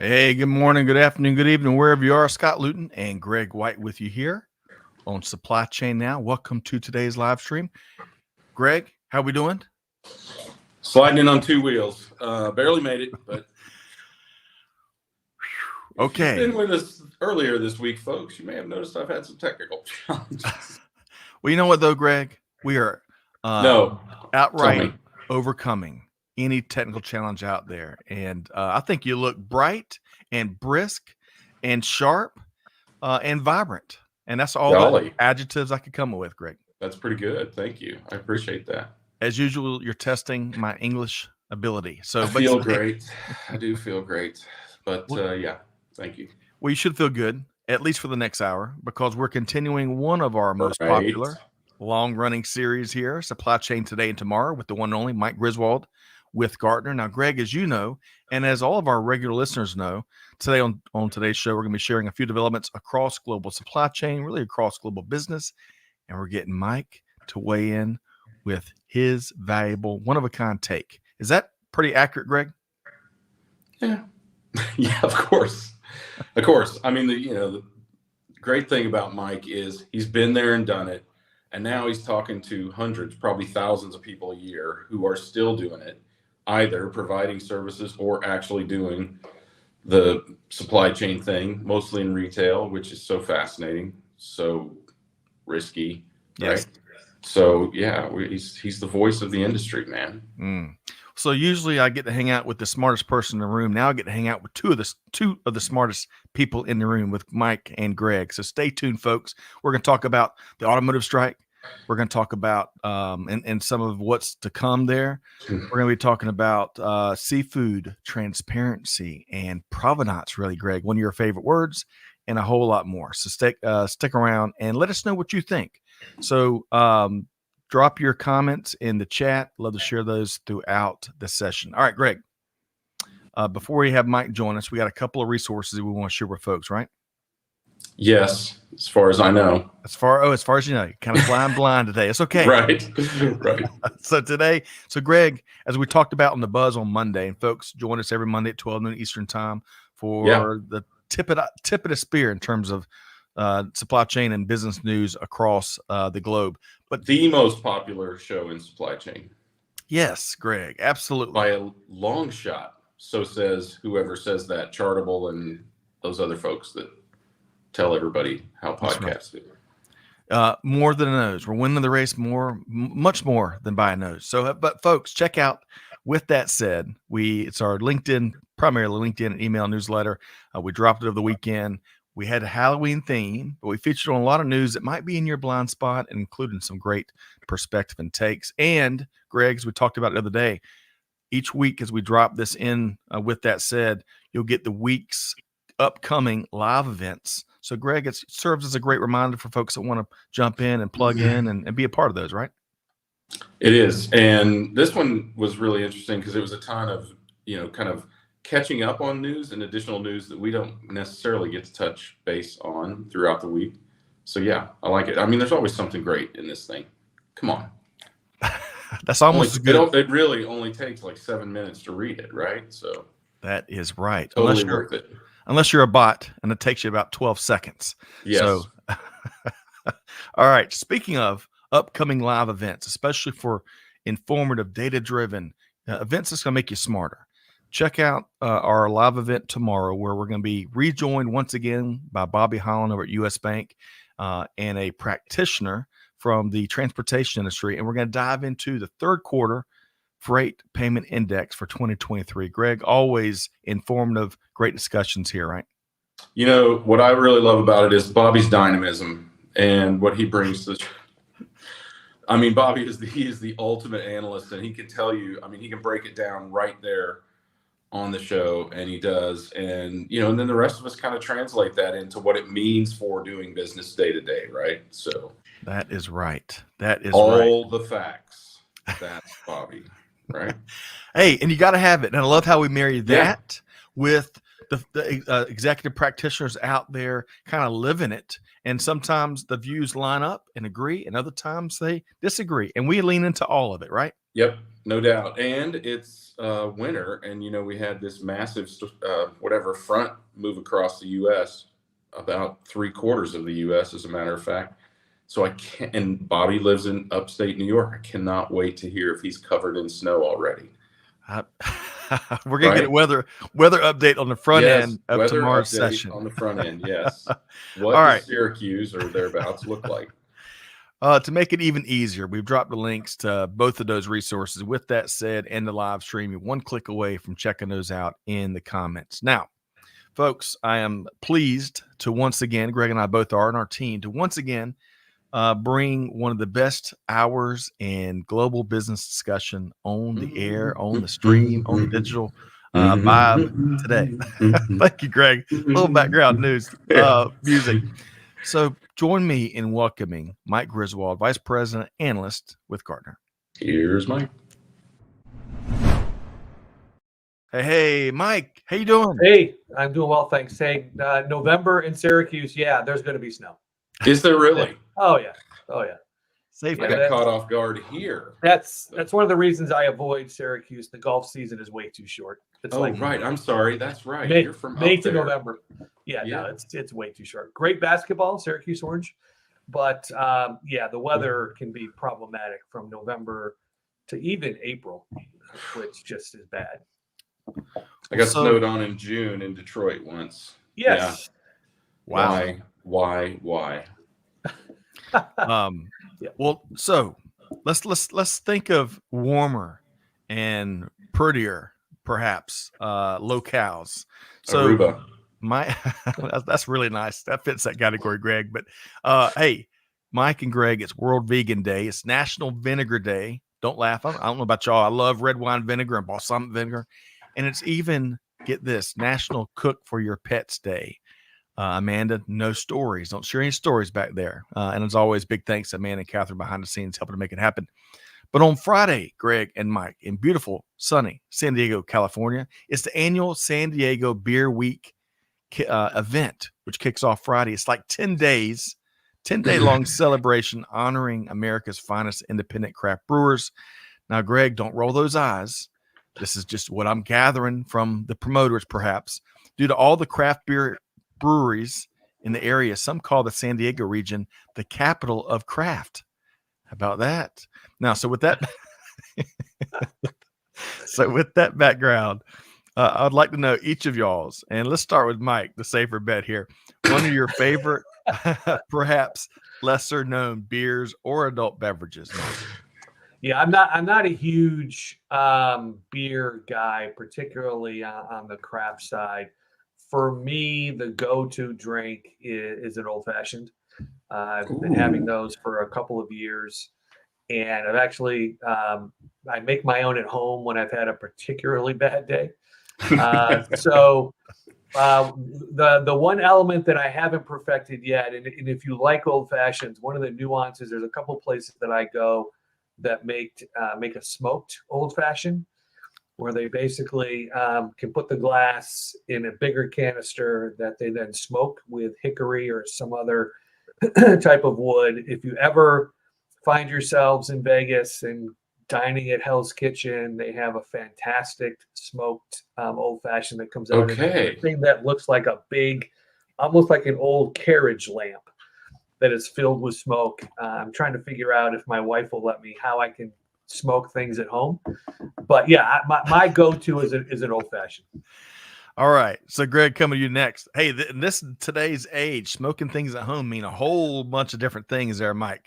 Hey, good morning, good afternoon, good evening, wherever you are. Scott Luton and Greg White with you here on Supply Chain Now. Welcome to today's live stream. Greg, how we doing? Sliding in on two wheels. Barely made it, but okay. If you've been with us earlier this week, folks, you may have noticed I've had some technical challenges. Well, you know what, though, Greg? We are outright overcoming any technical challenge out there. And I think you look bright and brisk and sharp and vibrant. And that's all the adjectives I could come up with, Greg. That's pretty good. Thank you. I appreciate that. As usual, you're testing my English ability. So I feel great. I do feel great. But yeah, thank you. Well, you should feel good, at least for the next hour, because we're continuing one of our most popular long-running series here, Supply Chain Today and Tomorrow, with the one and only Mike Griswold with Gartner. Now, Greg, as you know, and as all of our regular listeners know, today on today's show, we're going to be sharing a few developments across global supply chain, really across global business, and we're getting Mike to weigh in with his valuable, one-of-a-kind take. Is that pretty accurate, Greg? Yeah. Yeah, of course. Of course. I mean, the great thing about Mike is he's been there and done it. And now he's talking to hundreds, probably thousands of people a year who are still doing it, either providing services or actually doing the supply chain thing, mostly in retail, which is so fascinating, so risky, right? So yeah, he's the voice of the industry, man. So usually I get to hang out with the smartest person in the room. Now I get to hang out with two of the smartest people in the room with Mike and Greg. So stay tuned, folks. We're going to talk about the automotive strike. We're going to talk about and some of what's to come there. We're going to be talking about seafood transparency and provenance, really, Greg, one of your favorite words, and a whole lot more. So stick around and let us know what you think. So drop your comments in the chat. Love to share those throughout the session. All right, Greg. Before we have Mike join us, we got a couple of resources that we want to share with folks, right? Yes, as far as I know. As far as you know, you're kind of flying blind today. It's okay. Right. So Greg, as we talked about on the Buzz on Monday, and folks join us every Monday at 12 noon Eastern time for the tip of the spear in terms of supply chain and business news across the globe. But the most popular show in supply chain. Yes, Greg, absolutely. By a long shot. So says whoever says that, Chartable and those other folks that tell everybody how podcasts do. More than a nose. We're winning the race much more than by a nose. So, but folks, check out. With that said, it's our primarily LinkedIn and email newsletter. We dropped it over the weekend. We had a Halloween theme, but we featured on a lot of news that might be in your blind spot, including some great perspective and takes. And Greg, as we talked about the other day, each week as we drop this in, with that said, you'll get the week's upcoming live events. So, Greg, it serves as a great reminder for folks that want to jump in and plug in and be a part of those, right? It is. And this one was really interesting because it was a ton of, kind of catching up on news and additional news that we don't necessarily get to touch base on throughout the week. So, yeah, I like it. I mean, there's always something great in this thing. Come on. That's almost good. It really only takes like 7 minutes to read it, right? So that is right. Totally worth it. Unless you're a bot, and it takes you about 12 seconds. Yes. So, all right. Speaking of upcoming live events, especially for informative, data-driven events that's going to make you smarter, check out our live event tomorrow, where we're going to be rejoined once again by Bobby Holland over at US Bank and a practitioner from the transportation industry. And we're going to dive into the third quarter freight payment index for 2023. Greg, always informative, great discussions here, right? What I really love about it is Bobby's dynamism and what he brings to the I mean, Bobby is the ultimate analyst, and he can tell you, he can break it down right there on the show, and he does. And, and then the rest of us kind of translate that into what it means for doing business day to day, right? So that is right. That is all the facts. That's Bobby. Right. Hey, and you got to have it. And I love how we marry that with the executive practitioners out there kind of living it. And sometimes the views line up and agree, and other times they disagree. And we lean into all of it, right? Yep. No doubt. And it's winter. And, we had this massive, front move across the U.S., about 3/4 of the U.S., as a matter of fact. So I can't, and Bobby lives in upstate New York. I cannot wait to hear if he's covered in snow already. We're going to get a weather update on the front end of weather tomorrow's update session. on the front end, yes. What All does right. Syracuse or thereabouts look like? To make it even easier, we've dropped the links to both of those resources. With that said, and the live stream, you're one click away from checking those out in the comments. Now, folks, I am pleased to once again, Greg and I both are, and our team, to once again bring one of the best hours in global business discussion on the air, on the stream, on the digital vibe today. Thank you, Greg. A little background news music. So join me in welcoming Mike Griswold, Vice President Analyst with Gartner. Here's Mike. Hey, Mike, how you doing? Hey, I'm doing well, thanks. Hey, November in Syracuse, yeah, there's going to be snow. Is there really? Oh yeah. Safe. I got caught off guard here. That's one of the reasons I avoid Syracuse. The golf season is way too short. It's right. I'm sorry. That's right. May, You're from May up to there. November. Yeah, no, it's way too short. Great basketball, Syracuse Orange, but the weather can be problematic from November to even April, which just is bad. I got snowed on in June in Detroit once. Yes. Yeah. Wow. Why? Well, so let's think of warmer and prettier, perhaps, locales. So Aruba. that's really nice. That fits that category, Greg. But hey, Mike and Greg, it's World Vegan Day. It's National Vinegar Day. Don't laugh. I don't know about y'all. I love red wine vinegar and balsamic vinegar. And it's even, get this, National Cook for Your Pets Day. Amanda, no stories. Don't share any stories back there. And as always, big thanks to Amanda and Catherine behind the scenes helping to make it happen. But on Friday, Greg and Mike, in beautiful, sunny San Diego, California, it's the annual San Diego Beer Week event, which kicks off Friday. It's like 10-day long celebration honoring America's finest independent craft brewers. Now, Greg, don't roll those eyes. This is just what I'm gathering from the promoters, perhaps. Due to all the craft beer breweries in the area, some call the San Diego region the capital of craft. How about that? Now, so with that background, I would like to know each of y'all's, and let's start with Mike, the safer bet here. One of your favorite, perhaps lesser known beers or adult beverages, Mike. Yeah, I'm not a huge beer guy, particularly on the craft side. For me, the go-to drink is an old fashioned. I've been having those for a couple of years, and I've actually I make my own at home when I've had a particularly bad day. So the one element that I haven't perfected yet, and if you like old fashions, one of the nuances, there's a couple places that I go that make a smoked old fashioned, where they basically can put the glass in a bigger canister that they then smoke with hickory or some other type of wood. If you ever find yourselves in Vegas and dining at Hell's Kitchen, they have a fantastic smoked old fashioned that comes out. Okay. A thing that looks like a big, almost like an old carriage lamp that is filled with smoke. I'm trying to figure out if my wife will let me, how I can smoke things at home. But yeah, my go-to is an old fashioned. All right. So Greg, coming to you next. Hey, this today's age, smoking things at home mean a whole bunch of different things there, Mike.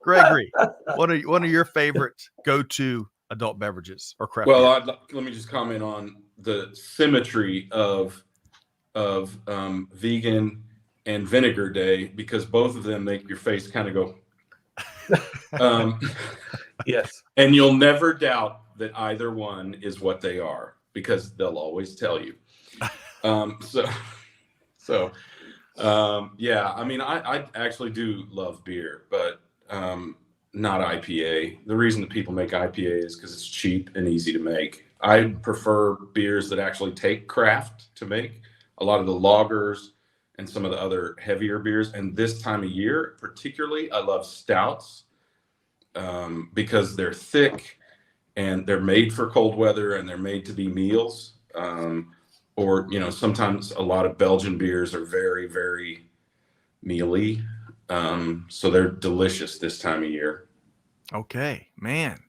Gregory, what are your favorite go-to adult beverages or craft beer? Well, let me just comment on the symmetry of vegan and vinegar day, because both of them make your face kind of go. Yes. And you'll never doubt that either one is what they are, because they'll always tell you. Yeah, I mean, I actually do love beer, but not IPA. The reason that people make IPA is because it's cheap and easy to make. I prefer beers that actually take craft to make. A lot of the lagers and some of the other heavier beers. And this time of year, particularly, I love stouts. because they're thick and they're made for cold weather and they're made to be meals. Or, sometimes a lot of Belgian beers are very, very mealy. So they're delicious this time of year. Okay, man.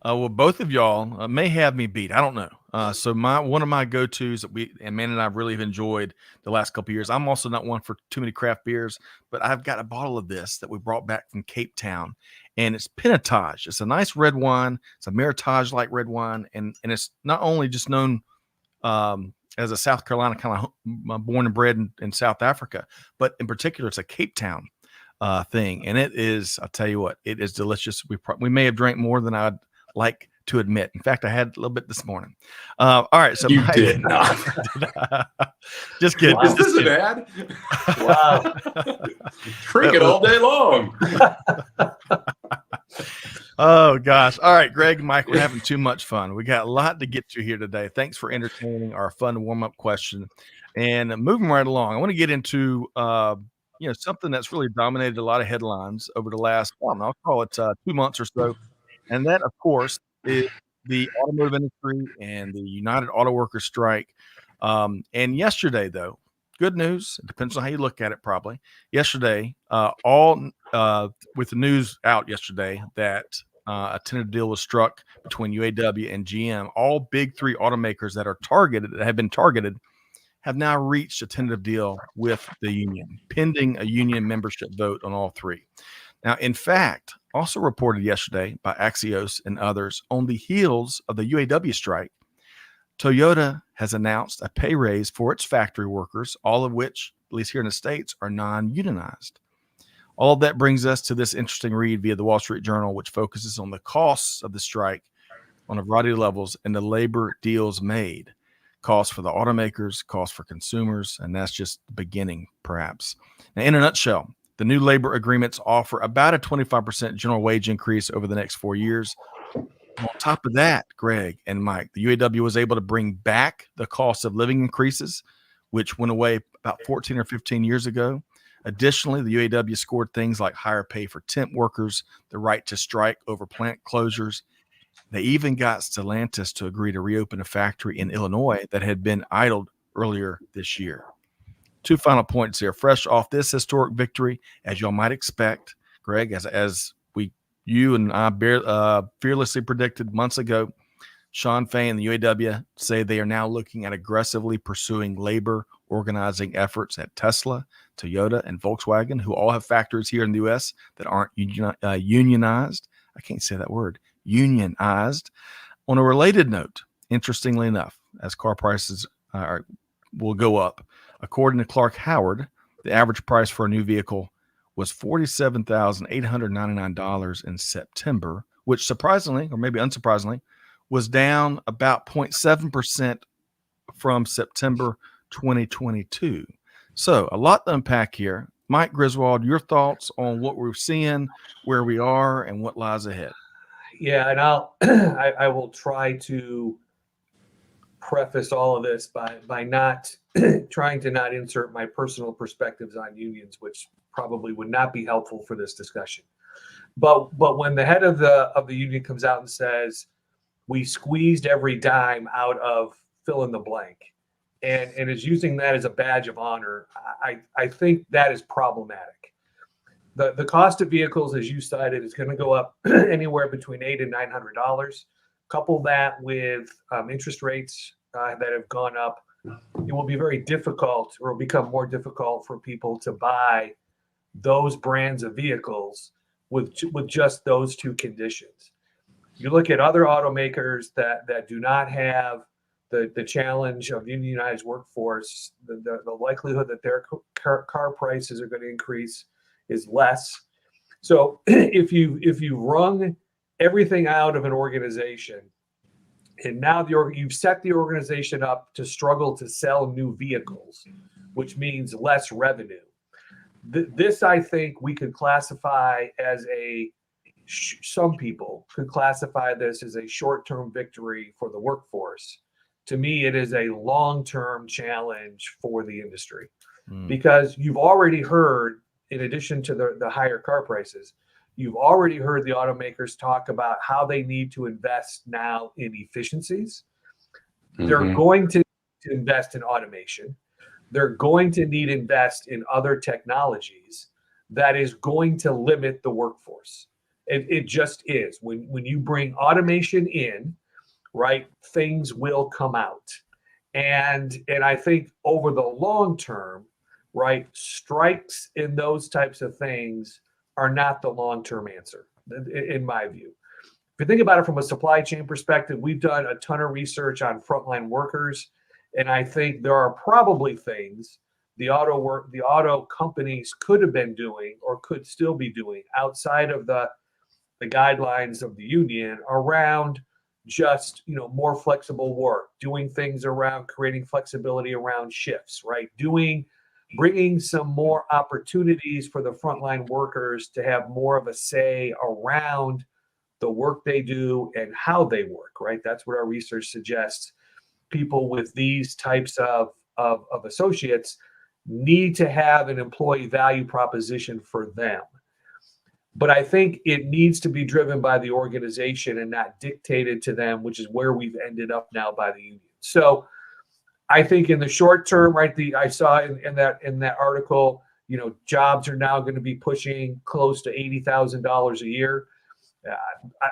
Well, both of y'all may have me beat. I don't know. So one of my go-tos that Man and I really have enjoyed the last couple of years. I'm also not one for too many craft beers, but I've got a bottle of this that we brought back from Cape Town, and it's Pinotage. It's a nice red wine. It's a Meritage-like red wine, and it's not only just known as a South Carolina kind of born and bred in South Africa, but in particular, it's a Cape Town thing, and it is. I'll tell you what, it is delicious. We may have drank more than I'd like to admit. In fact, I had a little bit this morning. All right, so You Mike, did not. Just kidding. Wow. Is this an ad? Wow. Drink it all day long. Oh gosh. All right, Greg and Mike, we're having too much fun. We got a lot to get to here today. Thanks for entertaining our fun warm-up question. And moving right along, I want to get into something that's really dominated a lot of headlines over the last, I don't know, I'll call it 2 months or so. And that, of course, is the automotive industry and the United Auto Workers strike. And yesterday, though, good news. It depends on how you look at it, probably. Yesterday, with the news out yesterday that a tentative deal was struck between UAW and GM, all big three automakers that have been targeted, have now reached a tentative deal with the union, pending a union membership vote on all three. Now, in fact, also reported yesterday by Axios and others, on the heels of the UAW strike, Toyota has announced a pay raise for its factory workers, all of which, at least here in the States, are non-unionized. All of that brings us to this interesting read via the Wall Street Journal, which focuses on the costs of the strike on a variety of levels and the labor deals made. Costs for the automakers, costs for consumers, and that's just the beginning, perhaps. Now, in a nutshell, the new labor agreements offer about a 25% general wage increase over the next 4 years. On top of that, Greg and Mike, the UAW was able to bring back the cost of living increases, which went away about 14 or 15 years ago. Additionally, the UAW scored things like higher pay for temp workers, the right to strike over plant closures. They even got Stellantis to agree to reopen a factory in Illinois that had been idled earlier this year. 2 final points here. Fresh off this historic victory, as y'all might expect, Greg, as you and I fearlessly predicted months ago, Sean Fay and the UAW say they are now looking at aggressively pursuing labor organizing efforts at Tesla, Toyota, and Volkswagen, who all have factories here in the U.S. that aren't unionized. I can't say that word, unionized. On a related note, interestingly enough, as car prices will go up, according to Clark Howard, the average price for a new vehicle was $47,899 in September, which surprisingly, or maybe unsurprisingly, was down about 0.7% from September 2022. So a lot to unpack here. Mike Griswold, your thoughts on what we're seeing, where we are, and what lies ahead. Yeah, and I will try to preface all of this by not trying to not insert my personal perspectives on unions, which probably would not be helpful for this discussion. But when the head of the union comes out and says, we squeezed every dime out of fill in the blank, and is using that as a badge of honor, I think that is problematic. The cost of vehicles, as you cited, is going to go up anywhere between $800 and $900. Couple that with interest rates that have gone up, it will be very difficult, or will become more difficult for people to buy those brands of vehicles with just those two conditions. You look at other automakers that do not have the challenge of unionized workforce, the likelihood that their car prices are going to increase is less. So if you wrung everything out of an organization, and now you've set the organization up to struggle to sell new vehicles, which means less revenue. This, I think, we could classify as some people could classify this as a short-term victory for the workforce. To me, it is a long-term challenge for the industry, because you've already heard, in addition to the higher car prices, You've already heard the automakers talk about how they need to invest now in efficiencies. They're going to invest in automation. They're going to need to invest in other technologies that is going to limit the workforce. It just is. When you bring automation in, right, things will come out. And I think over the long term, right, strikes in those types of things are not the long-term answer, in my view. If you think about it from a supply chain perspective, we've done a ton of research on frontline workers, and I think there are probably things the auto companies could have been doing or could still be doing outside of the guidelines of the union around just, more flexible work, doing things around creating flexibility around shifts, right? Bringing some more opportunities for the frontline workers to have more of a say around the work they do and how they work, right? That's what our research suggests. People with these types of associates need to have an employee value proposition for them. But I think it needs to be driven by the organization and not dictated to them, which is where we've ended up now by the union. So I think in the short term, right, I saw in that article, jobs are now going to be pushing close to $80,000 a year.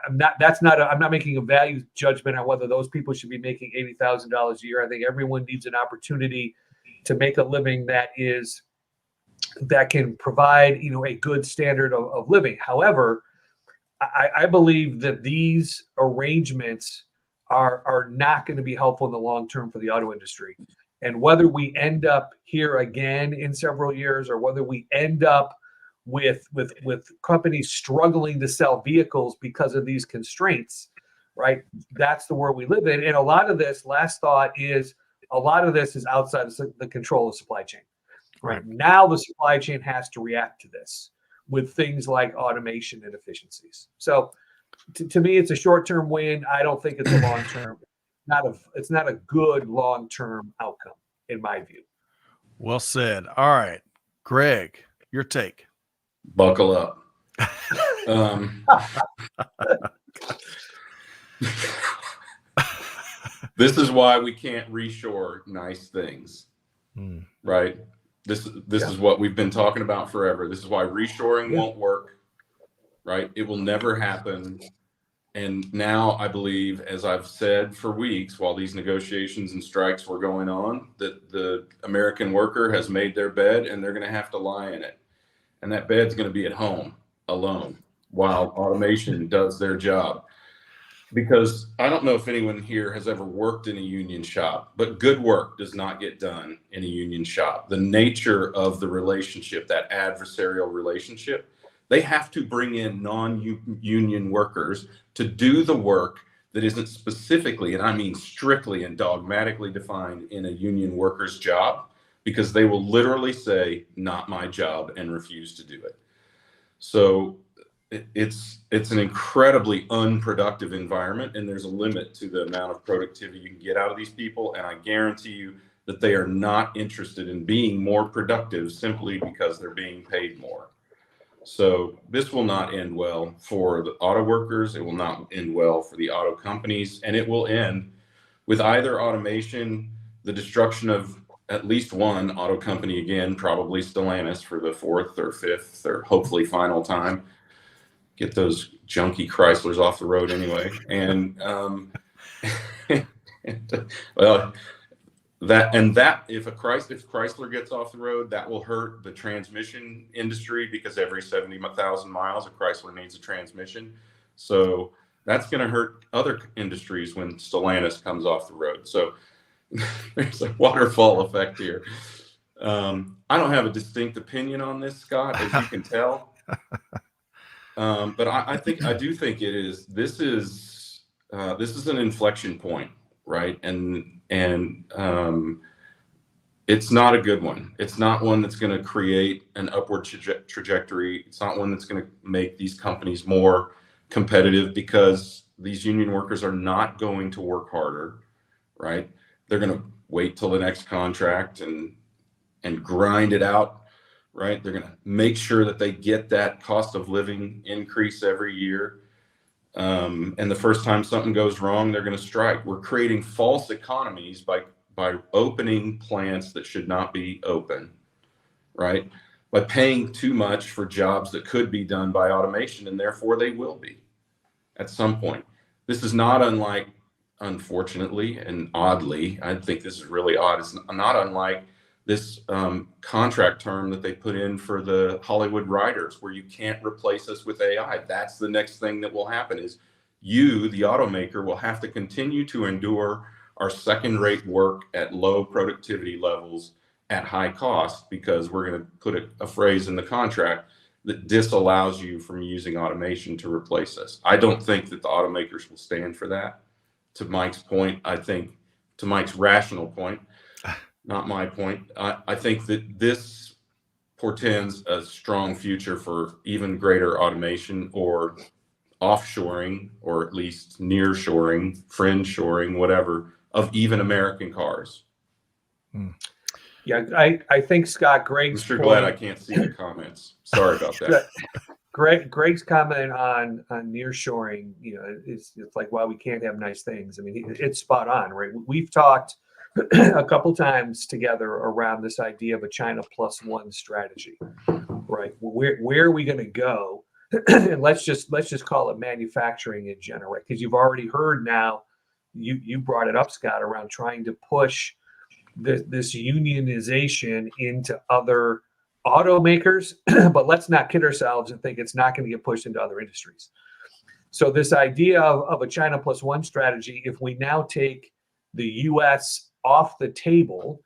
I'm not making a value judgment on whether those people should be making $80,000 a year. I think everyone needs an opportunity to make a living that can provide, a good standard of living. However, I believe that these arrangements are not going to be helpful in the long term for the auto industry. And whether we end up here again in several years, or whether we end up with companies struggling to sell vehicles because of these constraints, right? That's the world we live in. And a lot of this, last thought, is a lot of this is outside of the control of supply chain. Right now, the supply chain has to react to this with things like automation and efficiencies. So, to me, it's a short-term win. I don't think it's a long-term. It's not a good long-term outcome, in my view. Well said. All right, Greg, your take. Buckle up. This is why we can't reshore nice things, right? This is what we've been talking about forever. This is why reshoring won't work, right? It will never happen. And now I believe, as I've said for weeks, while these negotiations and strikes were going on, that the American worker has made their bed and they're going to have to lie in it. And that bed's going to be at home alone while automation does their job. Because I don't know if anyone here has ever worked in a union shop, but good work does not get done in a union shop. The nature of the relationship, that adversarial relationship, they have to bring in non-union workers to do the work that isn't specifically, and I mean strictly and dogmatically defined in a union worker's job, because they will literally say, not my job, and refuse to do it. So it's an incredibly unproductive environment, and there's a limit to the amount of productivity you can get out of these people. And I guarantee you that they are not interested in being more productive simply because they're being paid more. So this will not end well for the auto workers. It will not end well for the auto companies, and it will end with either automation, the destruction of at least one auto company again, probably Stellantis for the fourth or fifth or hopefully final time. Get those junky Chryslers off the road anyway. And well, if Chrysler gets off the road, that will hurt the transmission industry, because every 70,000 miles a Chrysler needs a transmission. So that's going to hurt other industries when Stellantis comes off the road. So there's a waterfall effect here. I don't have a distinct opinion on this, Scott, as you can tell. But I do think it is. This is an inflection point, right? And it's not a good one. It's not one that's going to create an upward trajectory. It's not one that's going to make these companies more competitive, because these union workers are not going to work harder, right? They're going to wait till the next contract and grind it out right? They're going to make sure that they get that cost of living increase every year. And the first time something goes wrong, they're going to strike. We're creating false economies by opening plants that should not be open, right? By paying too much for jobs that could be done by automation, and therefore they will be at some point. This is not unlike, unfortunately and oddly, I think this is really odd. It's not unlike this contract term that they put in for the Hollywood writers, where you can't replace us with AI. That's the next thing that will happen, is you, the automaker, will have to continue to endure our second-rate work at low productivity levels at high cost, because we're going to put a phrase in the contract that disallows you from using automation to replace us. I don't think that the automakers will stand for that. To Mike's point, I think, to Mike's rational point, not my point, I think that this portends a strong future for even greater automation, or offshoring, or at least nearshoring, fringe shoring, whatever, of even American cars. Yeah, I think, Scott, Greg's I'm sure point, glad I can't see the comments. Sorry about that. Greg's comment on nearshoring, it's like, well, we can't have nice things. I mean, it's spot on, right? We've talked a couple times together around this idea of a China plus one strategy, right? Where are we going to go? And let's just call it manufacturing in general, right? Because you've already heard now, you brought it up, Scott, around trying to push this unionization into other automakers, but let's not kid ourselves and think it's not going to get pushed into other industries. So this idea of a China plus one strategy, if we now take the U.S. off the table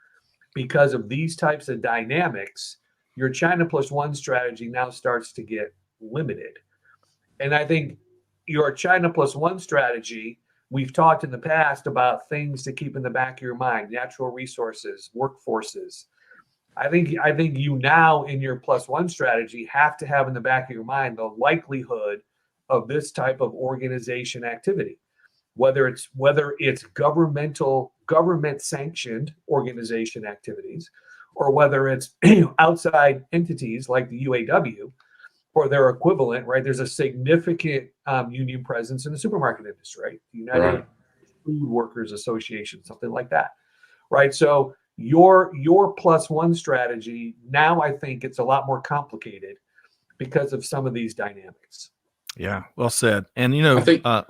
because of these types of dynamics, your China plus one strategy now starts to get limited. And I think your China plus one strategy, we've talked in the past about things to keep in the back of your mind: natural resources, workforces. I think you now, in your plus one strategy, have to have in the back of your mind the likelihood of this type of organization activity, whether it's government sanctioned organization activities, or whether it's outside entities like the UAW or their equivalent, right? There's a significant union presence in the supermarket industry, right? The United Food Workers Association, something like that, right? So your plus one strategy, now I think it's a lot more complicated because of some of these dynamics. Yeah, well said. And I think, go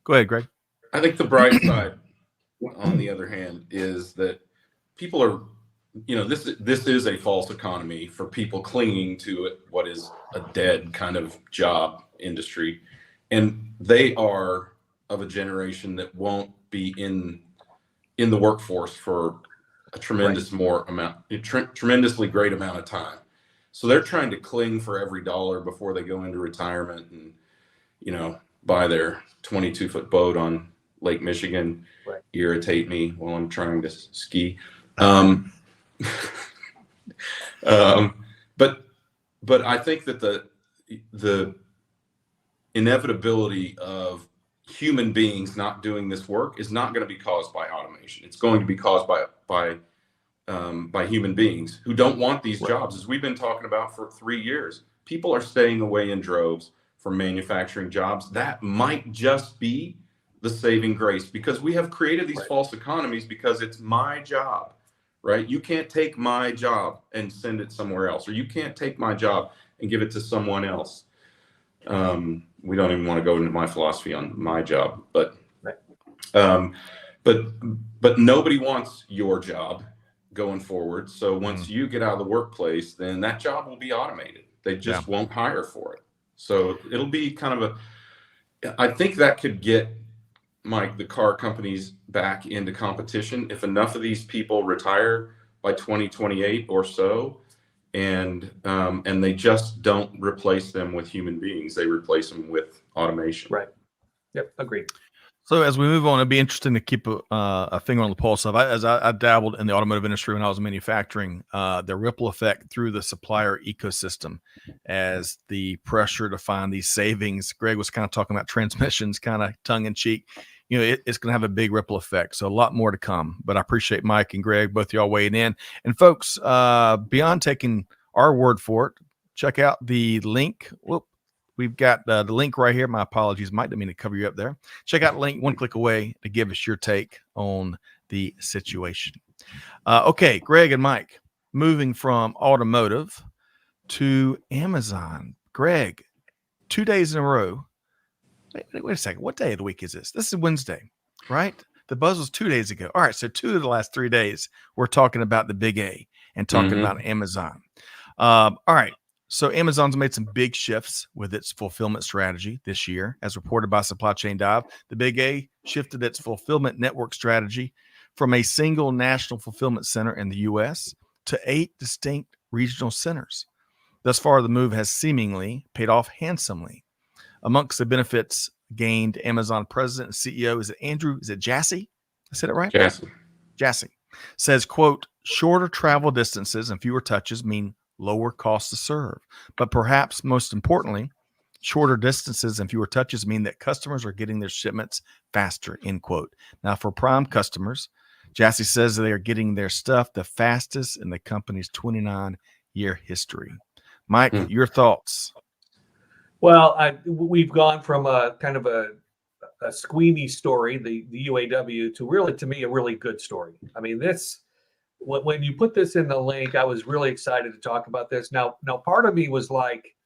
ahead, Greg. I think the bright side, on the other hand, is that people are, this is a false economy for people clinging to it, what is a dead kind of job industry, and they are of a generation that won't be in the workforce for a tremendously great amount of time. So they're trying to cling for every dollar before they go into retirement and, buy their 22-foot boat on Lake Michigan, irritate me while I'm trying to ski. But I think that the inevitability of human beings not doing this work is not going to be caused by automation. It's going to be caused by human beings who don't want these jobs. As we've been talking about for 3 years, people are staying away in droves from manufacturing jobs. That might just be the saving grace, because we have created these false economies because it's my job, right? You can't take my job and send it somewhere else, or you can't take my job and give it to someone else. We don't even want to go into my philosophy on my job, but nobody wants your job going forward. So once you get out of the workplace, then that job will be automated. They just won't hire for it. So it'll be kind of I think that could get, Mike, the car companies back into competition if enough of these people retire by 2028 or so, and they just don't replace them with human beings. They replace them with automation. Right. Yep. Agreed. So as we move on, it'd be interesting to keep a finger on the pulse of. I dabbled in the automotive industry when I was manufacturing. The ripple effect through the supplier ecosystem, as the pressure to find these savings. Greg was kind of talking about transmissions, kind of tongue in cheek. It's going to have a big ripple effect. So a lot more to come. But I appreciate Mike and Greg, both of y'all weighing in. And folks, beyond taking our word for it. Check out the link. Whoop. We've got the link right here. My apologies, Mike. Didn't mean to cover you up there. Check out the link one click away to give us your take on the situation. Okay, Greg and Mike, moving from automotive to Amazon. Greg, 2 days in a row. Wait a second. What day of the week is this? This is Wednesday, right? The buzz was 2 days ago. All right, so 2 of the last 3 days, we're talking about the big A and talking about Amazon. All right. So Amazon's made some big shifts with its fulfillment strategy this year, as reported by Supply Chain Dive. The Big A shifted its fulfillment network strategy from a single national fulfillment center in the U.S. to 8 distinct regional centers. Thus far, the move has seemingly paid off handsomely. Amongst the benefits gained, Amazon president and CEO, is it Jassy? I said it right? Jassy says, quote, shorter travel distances and fewer touches mean lower cost to serve. But perhaps most importantly, shorter distances and fewer touches mean that customers are getting their shipments faster, end quote. Now, for Prime customers, Jassy says they are getting their stuff the fastest in the company's 29-year history. Mike, your thoughts? Well, we've gone from a kind of a squeamy story, the UAW, to really, to me, a really good story. I mean, this, when you put this in the link, I was really excited to talk about this. Now, part of me was like,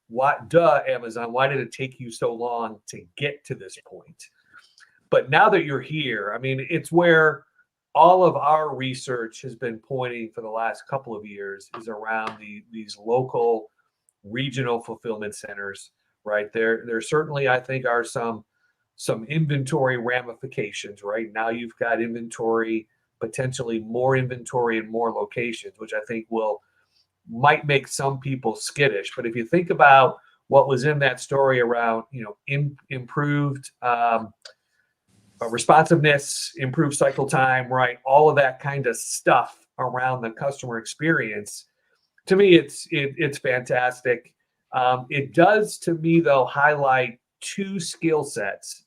what, Amazon, why did it take you so long to get to this point? But now that you're here, I mean, it's where all of our research has been pointing for the last couple of years, is around these local regional fulfillment centers, right? There certainly, I think, are some inventory ramifications, right? Now you've got inventory, potentially more inventory in more locations, which I think might make some people skittish. But if you think about what was in that story around, improved responsiveness, improved cycle time, right? All of that kind of stuff around the customer experience. To me, it's fantastic. It does, to me, though, highlight 2 skill sets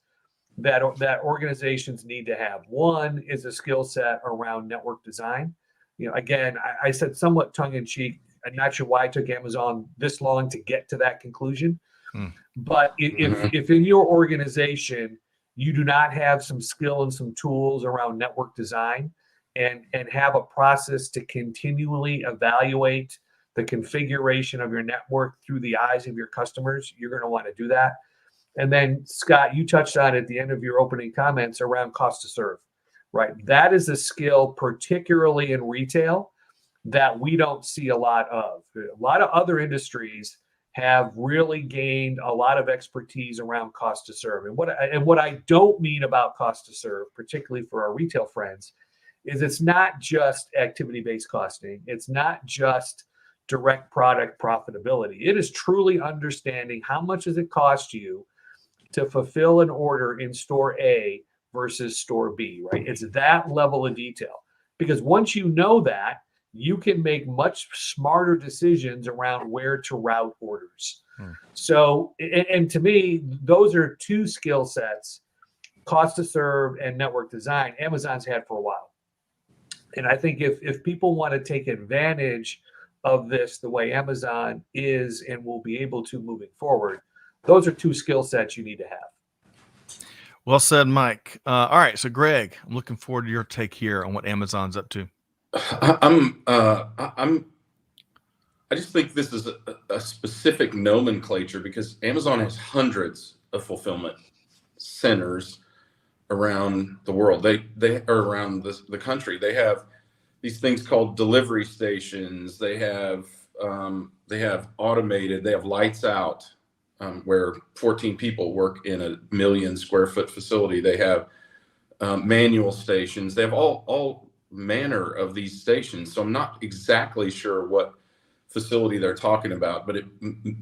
that organizations need to have. One is a skill set around network design. Again, I said somewhat tongue in cheek. I'm not sure why it took Amazon this long to get to that conclusion. But if in your organization you do not have some skill and some tools around network design, and have a process to continually evaluate the configuration of your network through the eyes of your customers, you're going to want to do that. And then, Scott, you touched on at the end of your opening comments around cost to serve, right? That is a skill, particularly in retail, that we don't see a lot of. A lot of other industries have really gained a lot of expertise around cost to serve. And what I don't mean about cost to serve, particularly for our retail friends, is it's not just activity-based costing. It's not just direct product profitability. It is truly understanding how much does it cost you to fulfill an order in store A versus store B, right? It's that level of detail. Because once you know that, you can make much smarter decisions around where to route orders. So, and to me, those are 2 skill sets, cost to serve and network design, Amazon's had for a while. And I think if people want to take advantage of this the way Amazon is and will be able to moving forward, those are 2 skill sets you need to have. Well said, Mike. All right, so Greg, I'm looking forward to your take here on what Amazon's up to. I just think this is a specific nomenclature, because Amazon has hundreds of fulfillment centers around the world. They are around the country. They have these things called delivery stations. They have automated. They have lights out, where 14 people work in a 1 million square foot facility. They have manual stations. They have all manner of these stations. So I'm not exactly sure what facility they're talking about, but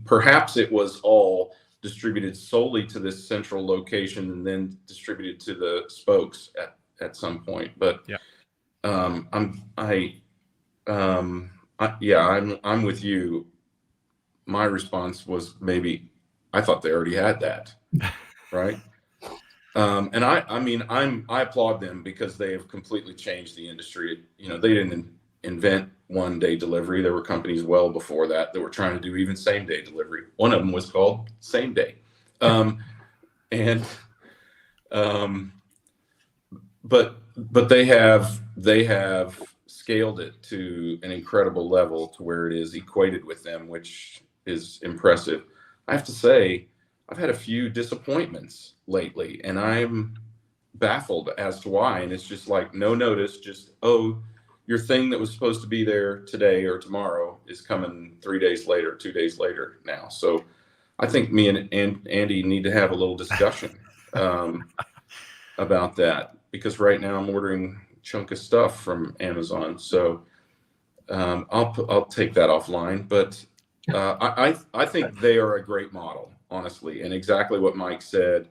perhaps it was all distributed solely to this central location and then distributed to the spokes at some point. But yeah, I'm with you. My response was, maybe I thought they already had that, right? And I applaud them, because they have completely changed the industry. They didn't invent 1-day delivery. There were companies well before that were trying to do even same-day delivery. One of them was called Same Day. But they have scaled it to an incredible level to where it is equated with them, which is impressive. I have to say, I've had a few disappointments lately, and I'm baffled as to why. And it's just like no notice, just, oh, your thing that was supposed to be there today or tomorrow is coming 3 days later, 2 days later now. So I think me and Andy need to have a little discussion about that, because right now I'm ordering a chunk of stuff from Amazon. So I'll take that offline. But I think they are a great model, honestly, and exactly what Mike said.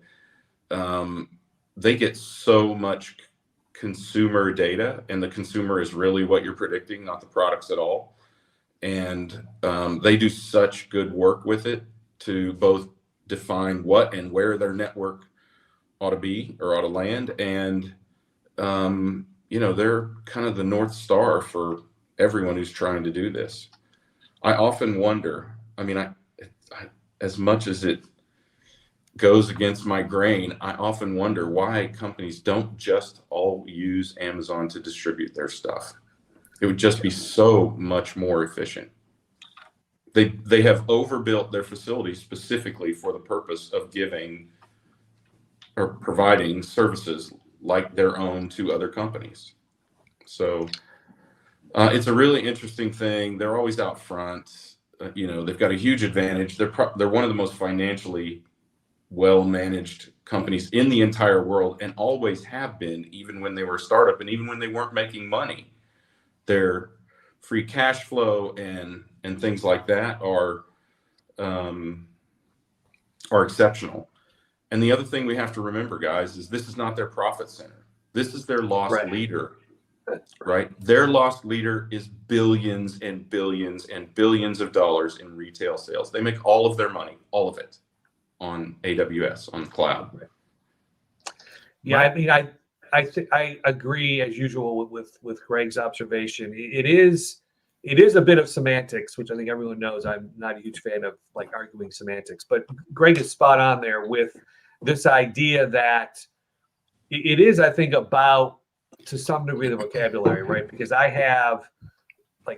They get so much consumer data, and the consumer is really what you're predicting, not the products at all. And they do such good work with it to both define what and where their network ought to be or ought to land. And, they're kind of the North Star for everyone who's trying to do this. I often wonder, as much as it goes against my grain, I often wonder why companies don't just all use Amazon to distribute their stuff. It would just be so much more efficient. They have overbuilt their facilities specifically for the purpose of giving or providing services like their own to other companies. So it's a really interesting thing. They're always out front. They've got a huge advantage. They're one of the most financially well-managed companies in the entire world, and always have been, even when they were a startup and even when they weren't making money. Their free cash flow and things like that are exceptional. And the other thing we have to remember, guys, is this is not their profit center. This is their loss leader, right? Their loss leader is billions and billions and billions of dollars in retail sales. They make all of their money, all of it, on AWS, on the cloud. Yeah, I agree as usual with Greg's observation. It is a bit of semantics, which I think everyone knows. I'm not a huge fan of arguing semantics, but Greg is spot on there with this idea that it is, I think, about, to some degree, the vocabulary, right? Because I have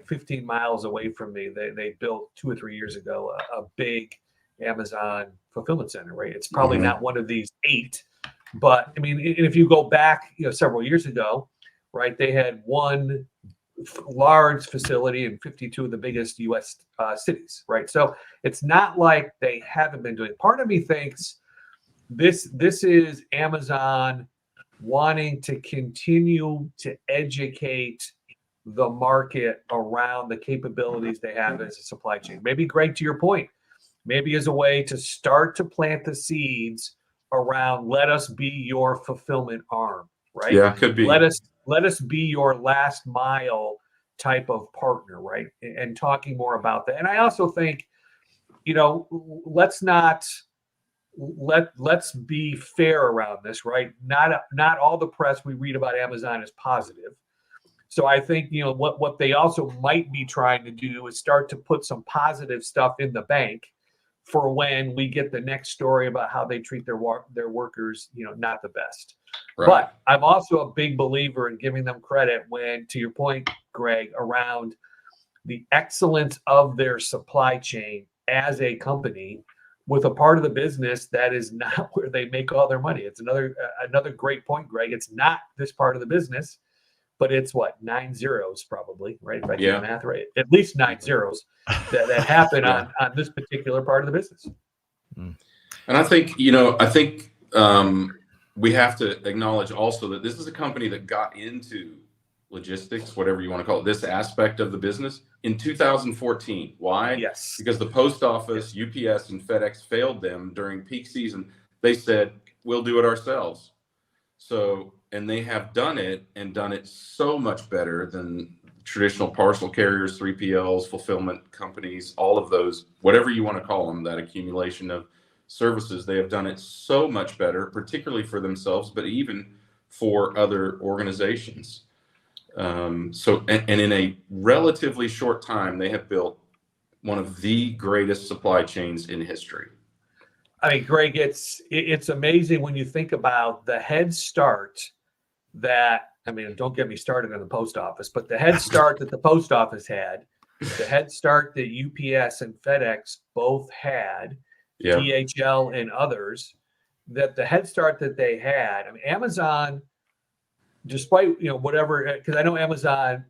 15 miles away from me, they built 2 or 3 years ago a big Amazon fulfillment center, right? It's probably not one of these 8, but if you go back, several years ago, right, they had one large facility in 52 of the biggest U.S. Cities, right? So it's not like they haven't been doing it. Part of me thinks this is Amazon wanting to continue to educate the market around the capabilities they have as a supply chain. Maybe, Greg, to your point, maybe as a way to start to plant the seeds around, let us be your fulfillment arm, right? Yeah, could be. Let us be your last mile type of partner, right? And talking more about that. And I also think, let's be fair around this, right? Not all the press we read about Amazon is positive. So I think, what they also might be trying to do is start to put some positive stuff in the bank for when we get the next story about how they treat their workers, not the best. Right. But I'm also a big believer in giving them credit when, to your point, Greg, around the excellence of their supply chain as a company with a part of the business that is not where they make all their money. It's another great point, Greg. It's not this part of the business, but it's 9 zeros probably, right? If I do the math right, at least 9 zeros that happen on this particular part of the business. And I think, we have to acknowledge also that this is a company that got into logistics, whatever you want to call it, this aspect of the business in 2014. Why? Yes. Because the post office, UPS, and FedEx failed them during peak season. They said, we'll do it ourselves. So, and they have done it so much better than traditional parcel carriers, 3PLs, fulfillment companies, all of those, whatever you want to call them, that accumulation of services. They have done it so much better, particularly for themselves, but even for other organizations. And in a relatively short time, they have built one of the greatest supply chains in history. I mean, Greg, it's amazing when you think about the head start that, I mean, don't get me started on the post office, but the head start that the post office had, the head start that UPS and FedEx both had, Yeah. DHL and others, that the head start that they had. I mean, Amazon, despite, whatever, because I know Amazon,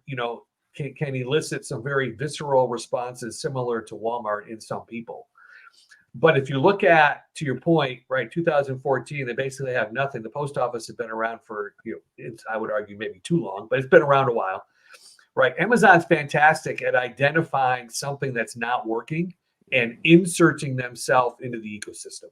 can elicit some very visceral responses similar to Walmart in some people. But if you look at, to your point, right, 2014, they basically have nothing. The post office has been around for, I would argue maybe too long, but it's been around a while, right? Amazon's fantastic at identifying something that's not working and inserting themselves into the ecosystem.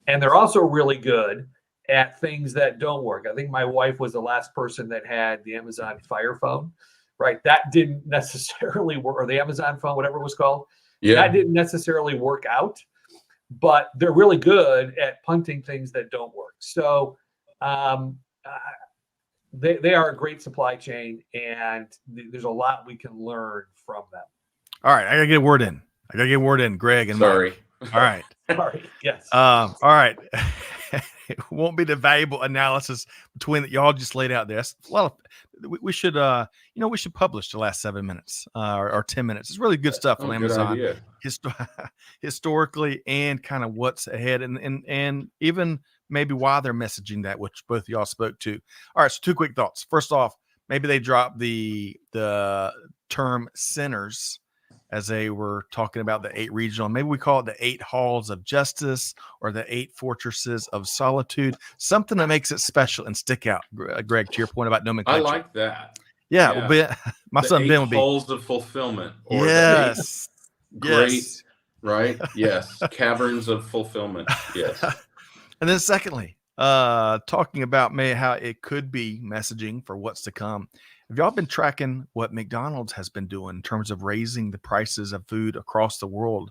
And they're also really good at things that don't work. I think my wife was the last person that had the Amazon Fire Phone, right? That didn't necessarily work, or the Amazon phone, whatever it was called. Yeah. That didn't necessarily work out. But they're really good at punting things that don't work. So they are a great supply chain, and there's a lot we can learn from them. All right, I gotta get a word in. Greg and Sorry. Mike. All right. Sorry. Yes. All right. It won't be the valuable analysis between that y'all just laid out there. That's a lot of. We should, we should publish the last 7 minutes or 10 minutes. It's really good stuff on Amazon, historically, and kind of what's ahead, and even maybe why they're messaging that, which both of y'all spoke to. All right, so 2 quick thoughts. First off, maybe they dropped the term centers as they were talking about the 8 regional. Maybe we call it the 8 halls of justice or the 8 fortresses of solitude, something that makes it special and stick out. Greg, to your point about nomenclature. I like that. Yeah. Well, Ben, my son Ben will be halls of fulfillment. Or yes. Great. Right. Yes. Caverns of fulfillment. Yes. And then secondly, talking about how it could be messaging for what's to come. Have y'all been tracking what McDonald's has been doing in terms of raising the prices of food across the world?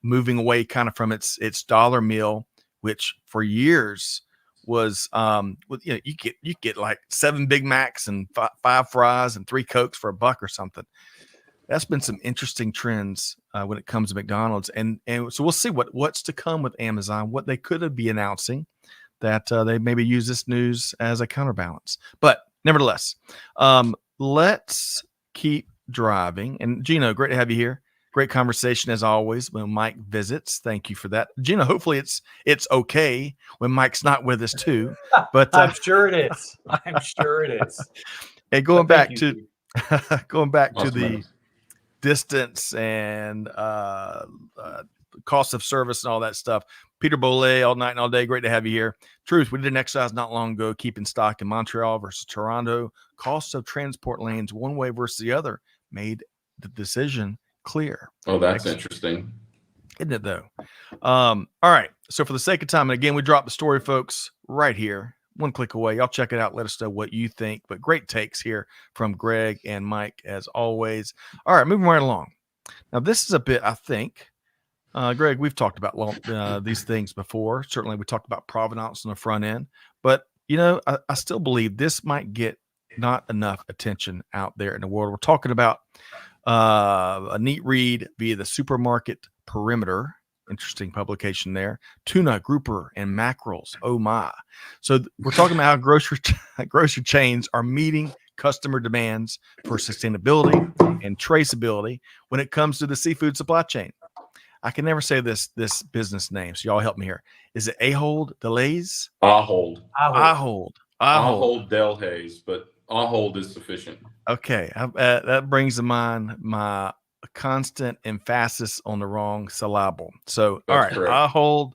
Moving away kind of from its dollar meal, which for years was, you get like 7 Big Macs and 5 fries and 3 Cokes for $1 or something. That's been some interesting trends when it comes to McDonald's, and so we'll see what's to come with Amazon, what they could be announcing that they maybe use this news as a counterbalance. But nevertheless, let's keep driving. And Gino, great to have you here. Great conversation as always when Mike visits. Thank you for that, Gino. Hopefully it's okay when Mike's not with us too. But I'm sure it is. I'm sure it is. And going back to Awesome. the distance and cost of service and all that stuff. Peter Bollet, all night and all day. Great to have you here. Truth, we did an exercise not long ago, keeping stock in Montreal versus Toronto. Cost of transport lanes, one way versus the other, made the decision clear. Oh, that's interesting. Isn't it, though? All right. So for the sake of time, and again, we dropped the story, folks, right here. One click away. Y'all check it out. Let us know what you think. But great takes here from Greg and Mike, as always. All right, moving right along. Now, this is a bit, I think, Greg, we've talked about these things before. Certainly, we talked about provenance on the front end. But, I still believe this might get not enough attention out there in the world. We're talking about a neat read via the Supermarket Perimeter. Interesting publication there. Tuna, grouper, and mackerels. Oh my! So we're talking about how grocery chains are meeting customer demands for sustainability and traceability when it comes to the seafood supply chain. I can never say this business name, so y'all help me here. Is it Ahold Delhaize? Ahold Delhaize, but Ahold is sufficient. Okay, that brings to mind my constant emphasis on the wrong syllable. So, all right, Ahold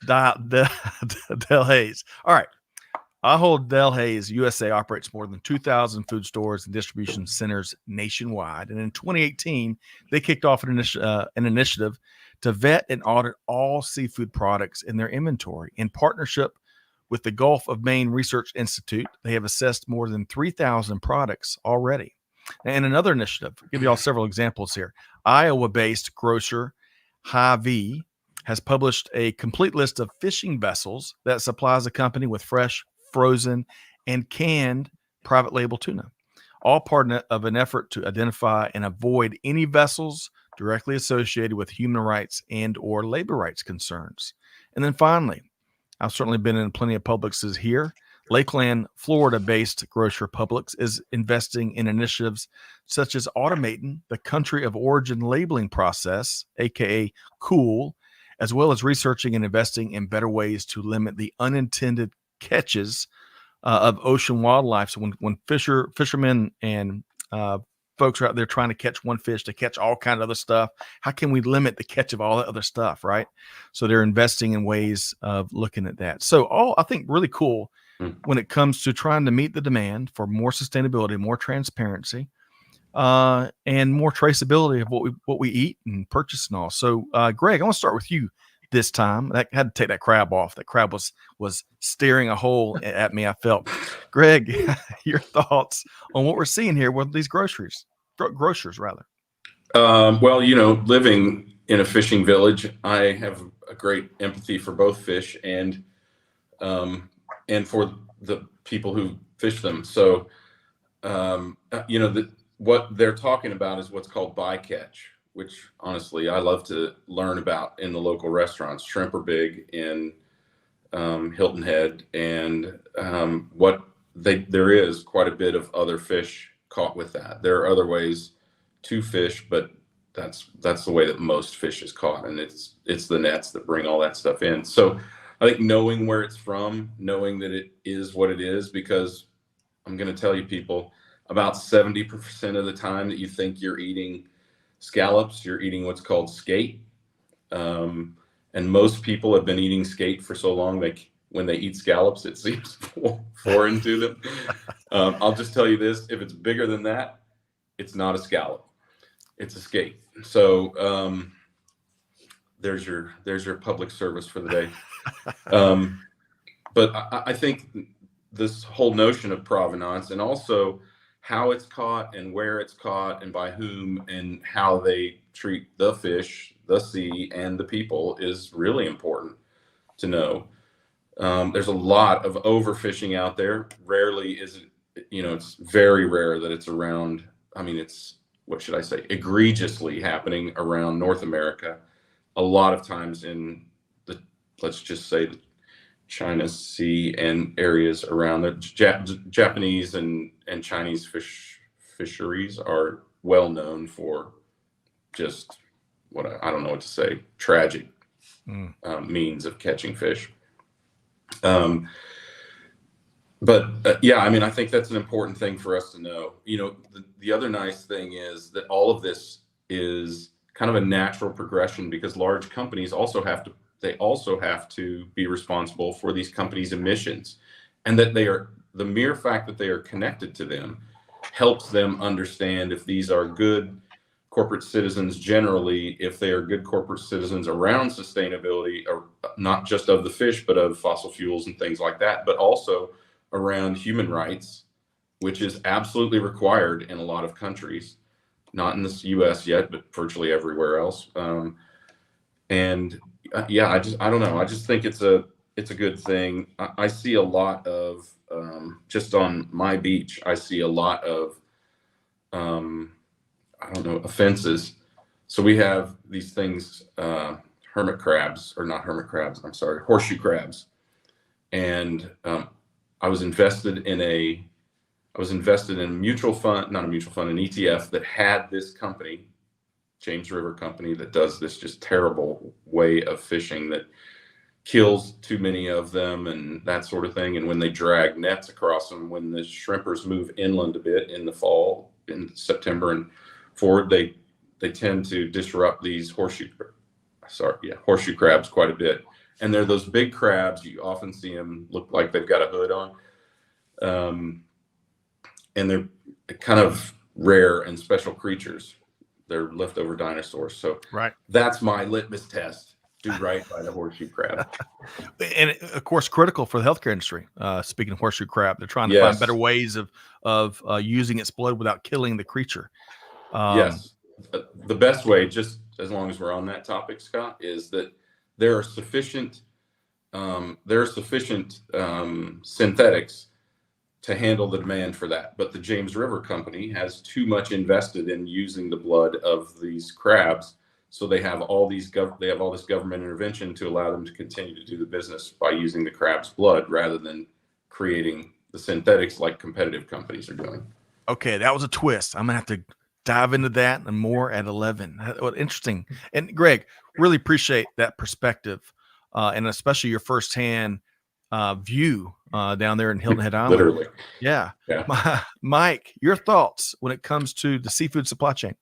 Delhaize. All right, Ahold Delhaize USA operates more than 2,000 food stores and distribution centers nationwide. And in 2018, they kicked off an initiative to vet and audit all seafood products in their inventory. In partnership with the Gulf of Maine Research Institute, they have assessed more than 3,000 products already. And another initiative, I'll give you all several examples here. Iowa-based grocer Hy-Vee has published a complete list of fishing vessels that supplies a company with fresh, frozen, and canned private label tuna. all part of an effort to identify and avoid any vessels directly associated with human rights and or labor rights concerns. And then finally, I've certainly been in plenty of Publixes here. Lakeland, Florida-based grocer Publix is investing in initiatives such as automating the country of origin labeling process, aka COOL, as well as researching and investing in better ways to limit the unintended catches of ocean wildlife. So when fishermen and folks are out there trying to catch one fish to catch all kind of other stuff, how can we limit the catch of all that other stuff, right? So they're investing in ways of looking at that. So all I think really cool when it comes to trying to meet the demand for more sustainability, more transparency, and more traceability of what we eat and purchase and all. So Greg, I want to start with you this time. I had to take that crab off. That crab was staring a hole at me, I felt. Greg, your thoughts on what we're seeing here with these grocers rather. Well, living in a fishing village, I have a great empathy for both fish and for the people who fish them. So, what they're talking about is what's called bycatch, which honestly I love to learn about in the local restaurants. Shrimp are big in Hilton Head, and there is quite a bit of other fish caught with that. There are other ways to fish, but that's the way that most fish is caught, and it's the nets that bring all that stuff in. So I think knowing where it's from, knowing that it is what it is, because I'm going to tell you, people, about 70% of the time that you think you're eating scallops, you're eating what's called skate. And most people have been eating skate for so long, when they eat scallops, it seems foreign to them. I'll just tell you this: if it's bigger than that, it's not a scallop, it's a skate. So there's your public service for the day. But I think this whole notion of provenance, and also how it's caught and where it's caught and by whom and how they treat the fish, the sea, and the people is really important to know. There's a lot of overfishing out there. Rarely is it, it's very rare that it's around. I mean, it's, what should I say, egregiously happening around North America. A lot of times in let's just say the China Sea and areas around the Japanese and Chinese fisheries are well known for just I don't know what to say, tragic means of catching fish. But yeah, I mean, I think that's an important thing for us to know. The other nice thing is that all of this is kind of a natural progression, because large companies also have to be responsible for these companies' emissions, and that the mere fact that they are connected to them helps them understand if these are good corporate citizens generally, if they are good corporate citizens around sustainability, or not just of the fish, but of fossil fuels and things like that, but also around human rights, which is absolutely required in a lot of countries, not in the US yet, but virtually everywhere else. Yeah, I don't know. I just think it's a good thing. I see a lot of, just on my beach, I see a lot of, I don't know, offenses. So we have these things, horseshoe crabs. And I was invested in a mutual fund, not a mutual fund, an ETF that had this company, James River Company, that does this just terrible way of fishing that kills too many of them and that sort of thing. And when they drag nets across them, when the shrimpers move inland a bit in the fall, in September and forward, they tend to disrupt these horseshoe crabs quite a bit. And they're those big crabs. You often see them look like they've got a hood on. And they're kind of rare and special creatures. They're leftover dinosaurs. So right. That's my litmus test. Do right by the horseshoe crab. And of course, critical for the healthcare industry. Speaking of horseshoe crab, they're trying to find better ways of using its blood without killing the creature. Yes. The best way, just as long as we're on that topic, Scott, is that there are sufficient synthetics to handle the demand for that. But the James River Company has too much invested in using the blood of these crabs. So they have all this government intervention to allow them to continue to do the business by using the crab's blood rather than creating the synthetics like competitive companies are doing. Okay, that was a twist. I'm gonna have to dive into that and more at 11. What interesting. And Greg, really appreciate that perspective, and especially your firsthand view down there in Hilton Head Island. Literally. Yeah. Yeah. Mike, your thoughts when it comes to the seafood supply chain?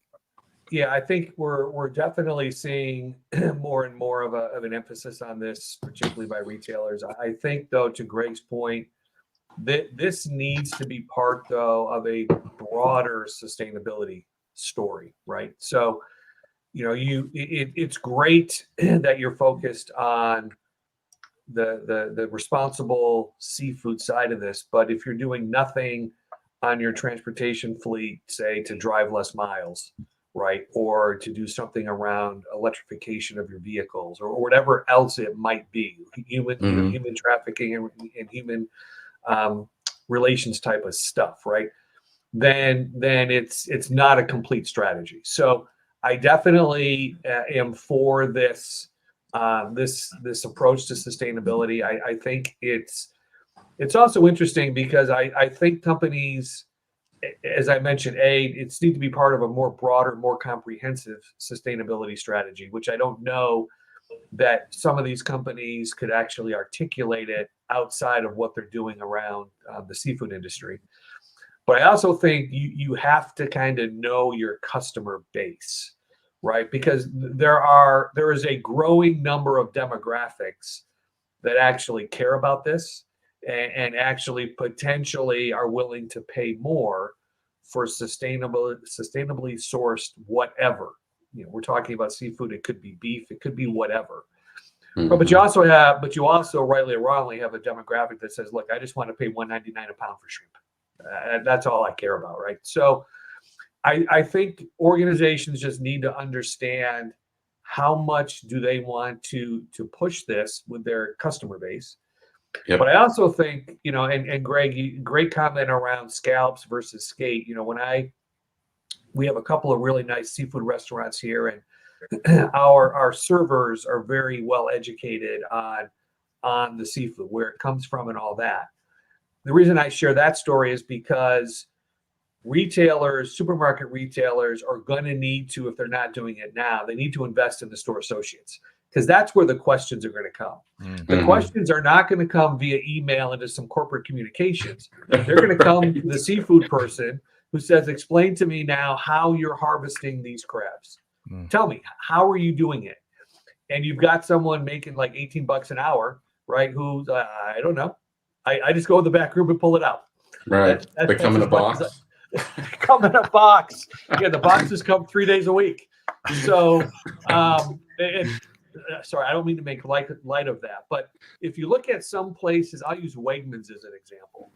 Yeah, I think we're definitely seeing more and more of an emphasis on this, particularly by retailers. I think, though, to Greg's point, that this needs to be part, though, of a broader sustainability story, right? So, it's great that you're focused on the responsible seafood side of this, but if you're doing nothing on your transportation fleet, say to drive less miles, right, or to do something around electrification of your vehicles, or whatever else it might be, human trafficking and human relations type of stuff, right? Then it's not a complete strategy. So I definitely am for this approach to sustainability. I think it's also interesting because I think companies, as I mentioned, it's need to be part of a more broader, more comprehensive sustainability strategy, which I don't know that some of these companies could actually articulate it outside of what they're doing around the seafood industry. But I also think you have to kind of know your customer base, right? Because there is a growing number of demographics that actually care about this and actually potentially are willing to pay more for sustainably sourced whatever. We're talking about seafood. It could be beef. It could be whatever. Mm-hmm. But you also rightly or wrongly have a demographic that says, look, I just want to pay $1.99 a pound for shrimp. That's all I care about, right? So I think organizations just need to understand how much do they want to push this with their customer base. Yep. But I also think, and Greg, great comment around scallops versus skate. We have a couple of really nice seafood restaurants here, and our servers are very well educated on the seafood, where it comes from and all that. The reason I share that story is because supermarket retailers are going to need to, if they're not doing it now, they need to invest in the store associates, because that's where the questions are going to come. Mm-hmm. The questions are not going to come via email into some corporate communications. They're going to come to the seafood person who says, explain to me now how you're harvesting these crabs. Tell me, how are you doing it? And you've got someone making like $18 an hour, right? Who's, I don't know. I just go in the back room and pull it out. Right. They come in a box. Come in a box. Yeah, the boxes come 3 days a week. So, sorry, I don't mean to make light of that. But if you look at some places, I'll use Wegmans as an example,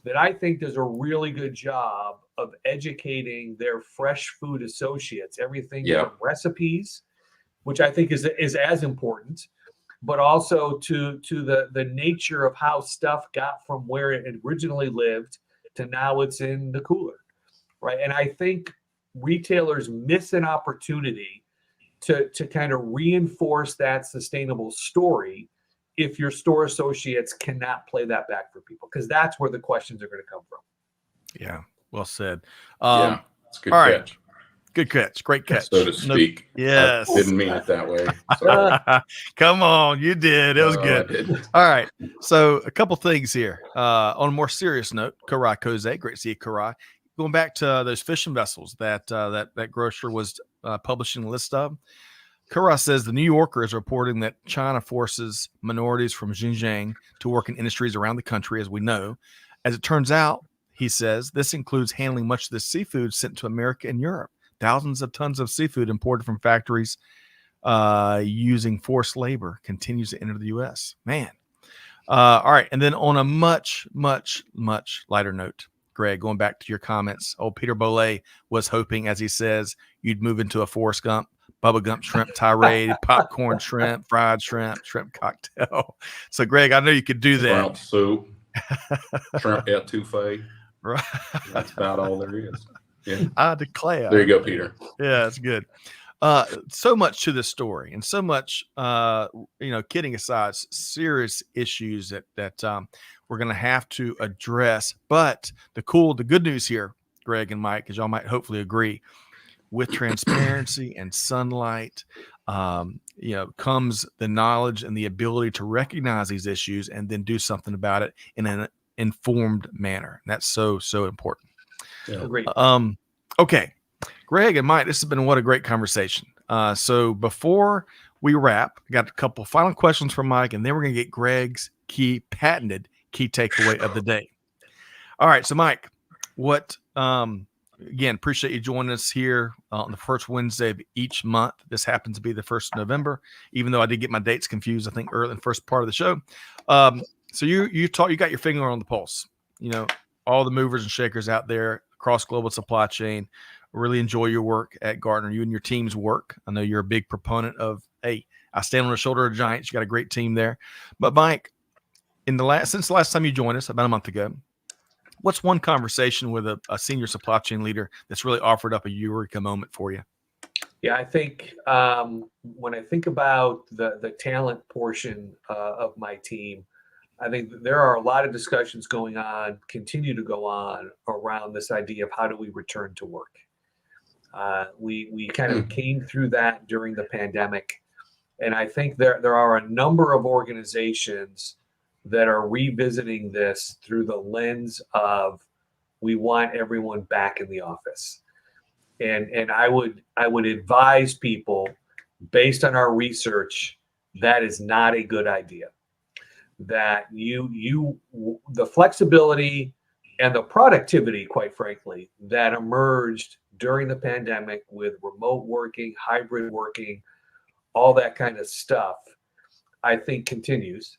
that I think does a really good job of educating their fresh food associates, everything from recipes, which I think is as important, but also to the nature of how stuff got from where it originally lived to now it's in the cooler, right? And I think retailers miss an opportunity to kind of reinforce that sustainable story if your store associates cannot play that back for people, because that's where the questions are going to come from. Yeah, well said. It's a good catch. Right. Good catch. Great catch. So to speak. Yes. I didn't mean it that way. Sorry. Come on. You did. It was good. I didn't. All right. So a couple things here. On a more serious note, Karai Koze, great to see you, Karai. Going back to those fishing vessels that grocer was publishing a list of. Karai says the New Yorker is reporting that China forces minorities from Xinjiang to work in industries around the country, as we know. As it turns out, he says, this includes handling much of the seafood sent to America and Europe. Thousands of tons of seafood imported from factories using forced labor continues to enter the U.S. Man. All right. And then on a much, much, much lighter note, Greg, going back to your comments, old Peter Bollet was hoping, as he says, you'd move into a Forrest Gump, Bubba Gump shrimp tirade, popcorn shrimp, fried shrimp, shrimp cocktail. So, Greg, I know you could do that. Soup. shrimp etouffee. Right. That's about all there is. Yeah. I declare. There you go, Peter. Yeah, that's good. So much to this story, and so much, kidding aside, serious issues that we're going to have to address. But the good news here, Greg and Mike, is y'all might hopefully agree, with transparency and sunlight, comes the knowledge and the ability to recognize these issues and then do something about it in an informed manner. And that's so important. Yeah. Agreed. Okay. Greg and Mike, this has been what a great conversation. So before we wrap, I got a couple final questions from Mike, and then we're going to get Greg's patented key takeaway of the day. All right. So Mike, again, appreciate you joining us here on the first Wednesday of each month. This happens to be the 1st of November, even though I did get my dates confused, I think, early in the first part of the show. So you got your finger on the pulse, all the movers and shakers out there across global supply chain. Really enjoy your work at Gartner, you and your team's work. I know you're a big proponent of, hey, I stand on the shoulder of giants. You got a great team there. But Mike, since the last time you joined us about a month ago, what's one conversation with a senior supply chain leader that's really offered up a eureka moment for you? Yeah, I think when I think about the talent portion of my team, I think there are a lot of discussions going on, continue to go on around this idea of how do we return to work. We kind of came through that during the pandemic, and I think there are a number of organizations that are revisiting this through the lens of we want everyone back in the office. And I would advise people, based on our research, that is not a good idea. That the flexibility and the productivity, quite frankly, that emerged during the pandemic with remote working, hybrid working, all that kind of stuff, I think continues.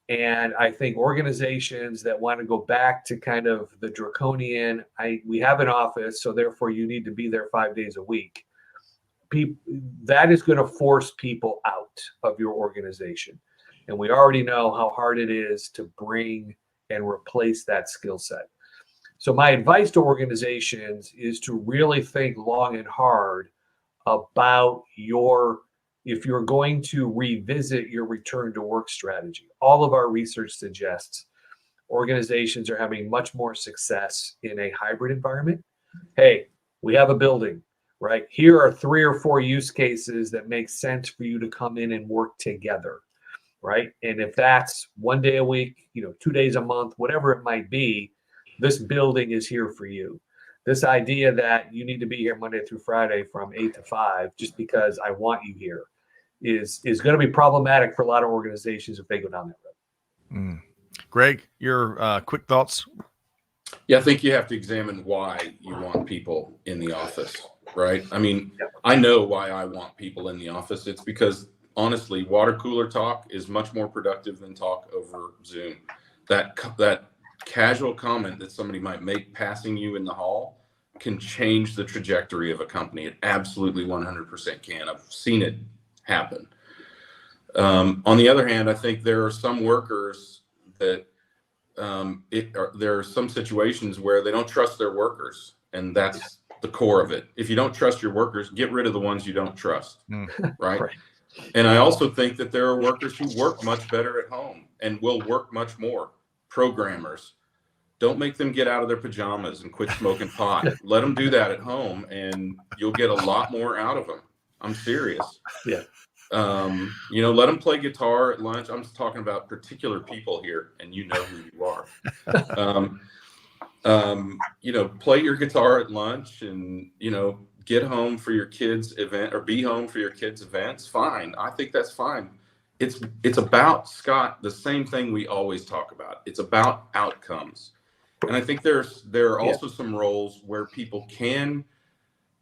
And I think organizations that want to go back to kind of the draconian, we have an office, so therefore you need to be there 5 days a week. That is going to force people out of your organization. And we already know how hard it is to bring and replace that skill set. So my advice to organizations is to really think long and hard about if you're going to revisit your return to work strategy. All of our research suggests organizations are having much more success in a hybrid environment. Hey, we have a building, right? Here are 3 or 4 use cases that make sense for you to come in and work together, right? And if that's 1 day a week, 2 days a month, whatever it might be, this building is here for you. This idea that you need to be here Monday through Friday from 8 to 5 just because I want you here is going to be problematic for a lot of organizations if they go down that road. Greg, your quick thoughts? Yeah, I think you have to examine why you want people in the office, right? I mean, I know why I want people in the office. It's because, honestly, water cooler talk is much more productive than talk over Zoom. That casual comment that somebody might make passing you in the hall can change the trajectory of a company. It absolutely 100% can. I've seen it happen. On the other hand, I think there are some workers that there are some situations where they don't trust their workers, and that's the core of it. If you don't trust your workers, get rid of the ones you don't trust, right? And I also think that there are workers who work much better at home and will work much more. Programmers, don't make them get out of their pajamas and quit smoking pot. Let them do that at home, and you'll get a lot more out of them. I'm serious. Yeah. Let them play guitar at lunch. I'm just talking about particular people here, and you know who you are. Play your guitar at lunch and, get home for your kids' event or be home for your kids' events. Fine. I think that's fine. It's about, Scott, the same thing we always talk about. It's about outcomes. And I think there are also some roles where people can,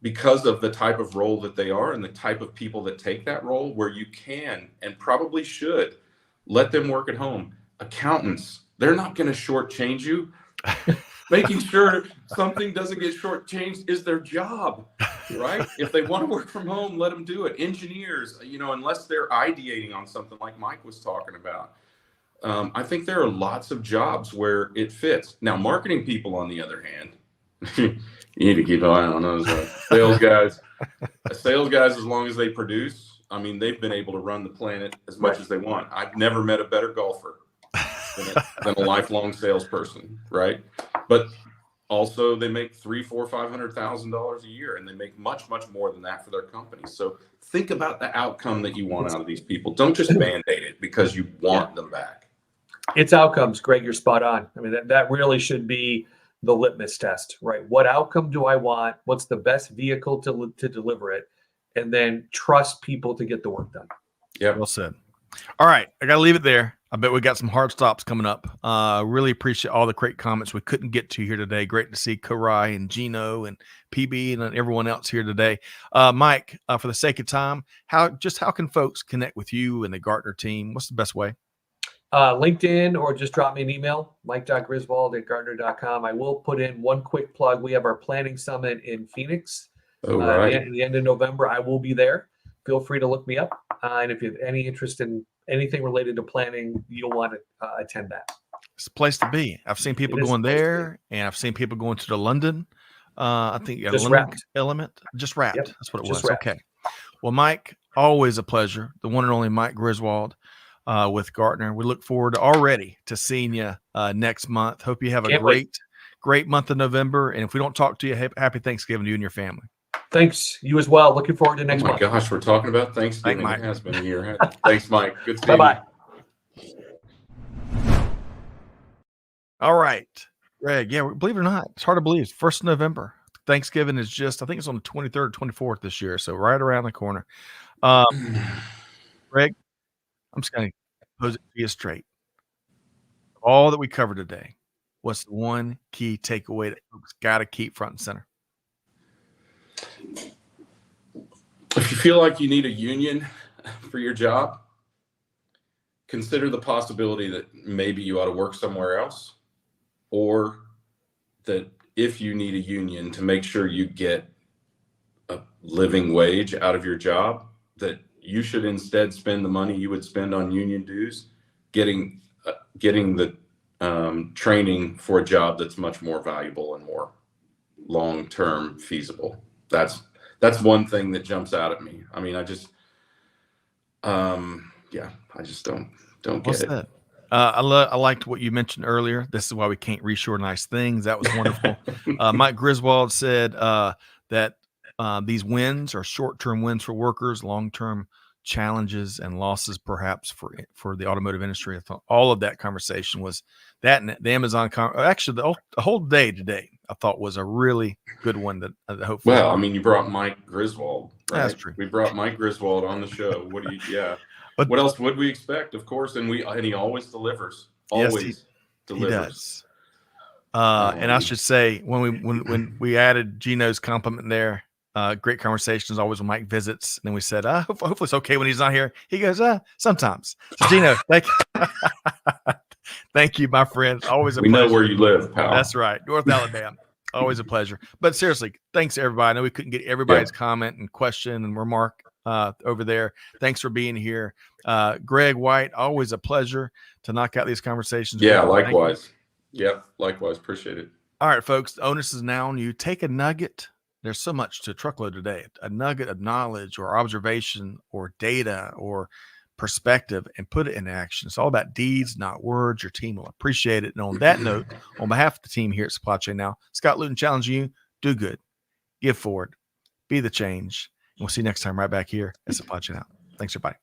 because of the type of role that they are and the type of people that take that role, where you can and probably should let them work at home. Accountants, they're not going to shortchange you. Making sure something doesn't get shortchanged is their job, right? If they want to work from home, let them do it. Engineers, unless they're ideating on something like Mike was talking about, I think there are lots of jobs where it fits. Now, marketing people, on the other hand, you need to keep an eye on those sales guys. Sales guys, as long as they produce, I mean, they've been able to run the planet as much as they want. I've never met a better golfer than a lifelong salesperson, right? But also, they make $300,000, $400,000, $500,000 a year, and they make much, much more than that for their company. So think about the outcome that you want out of these people. Don't just Band-Aid it because you want them back. It's outcomes, Greg. You're spot on. I mean, that really should be the litmus test, right? What outcome do I want? What's the best vehicle to deliver it? And then trust people to get the work done. Yeah, well said. All right, I got to leave it there. I bet we got some hard stops coming up. Really appreciate all the great comments we couldn't get to here today. Great to see Karai and Gino and PB and everyone else here today. Mike, for the sake of time, how can folks connect with you and the Gartner team? What's the best way? LinkedIn, or just drop me an email, mike.griswold@gartner.com. I will put in one quick plug. We have our planning summit in Phoenix at the end of November. I will be there. Feel free to look me up. And if you have any interest in anything related to planning, you'll want to attend that. It's a place to be. I've seen people going there, and I've seen people going to the London. I think Just London wrapped. element. Just wrapped. Yep. That's what it Just was. wrapped. Okay. Well, Mike, always a pleasure. The one and only Mike Griswold with Gartner. We look forward already to seeing you next month. Hope you have a great month of November. And if we don't talk to you, happy Thanksgiving to you and your family. Thanks. You as well. Looking forward to next month. Oh my gosh, we're talking about Thanksgiving. Mike. It has been a year. Thanks, Mike. Good to see you. Bye-bye. All right, Greg. Yeah, believe it or not, it's hard to believe. It's 1st of November. Thanksgiving is just, I think it's on the 23rd or 24th this year. So right around the corner. Greg, I'm just going to pose it to you straight. All that we covered today, what's the one key takeaway that folks got to keep front and center? If you feel like you need a union for your job, consider the possibility that maybe you ought to work somewhere else, or that if you need a union to make sure you get a living wage out of your job, that you should instead spend the money you would spend on union dues getting the training for a job that's much more valuable and more long-term feasible. That's one thing that jumps out at me. I mean, I just don't get it. I liked what you mentioned earlier. This is why we can't reshore nice things. That was wonderful. Mike Griswold said that these wins are short-term wins for workers, long-term challenges and losses perhaps for the automotive industry. I thought all of that conversation was that, and the Amazon actually the whole day today I thought was a really good one that hopefully. Well, I mean, you brought Mike Griswold, right? That's true. We brought Mike Griswold on the show. But what else would we expect? Of course, and he always delivers. Always delivers. He does. And I should say, when we added Gino's compliment there, great conversations always when Mike visits. And then we said, hopefully it's okay when he's not here. He goes, sometimes. So Gino, thank you, my friend. Always a pleasure. We know where you live, pal. That's right. North Alabama. Always a pleasure. But seriously, thanks everybody. I know we couldn't get everybody's comment and question and remark over there. Thanks for being here. Greg White, always a pleasure to knock out these conversations. Yeah, likewise. Yep, likewise. Appreciate it. All right, folks, the onus is now on you. Take a nugget. There's so much to Truckload today. A nugget of knowledge or observation or data or perspective and put it in action. It's all about deeds, not words. Your team will appreciate it. And on that note, on behalf of the team here at Supply Chain Now, Scott Luton challenging you, do good, give forward, be the change. And we'll see you next time right back here at Supply Chain Now. Thanks, everybody.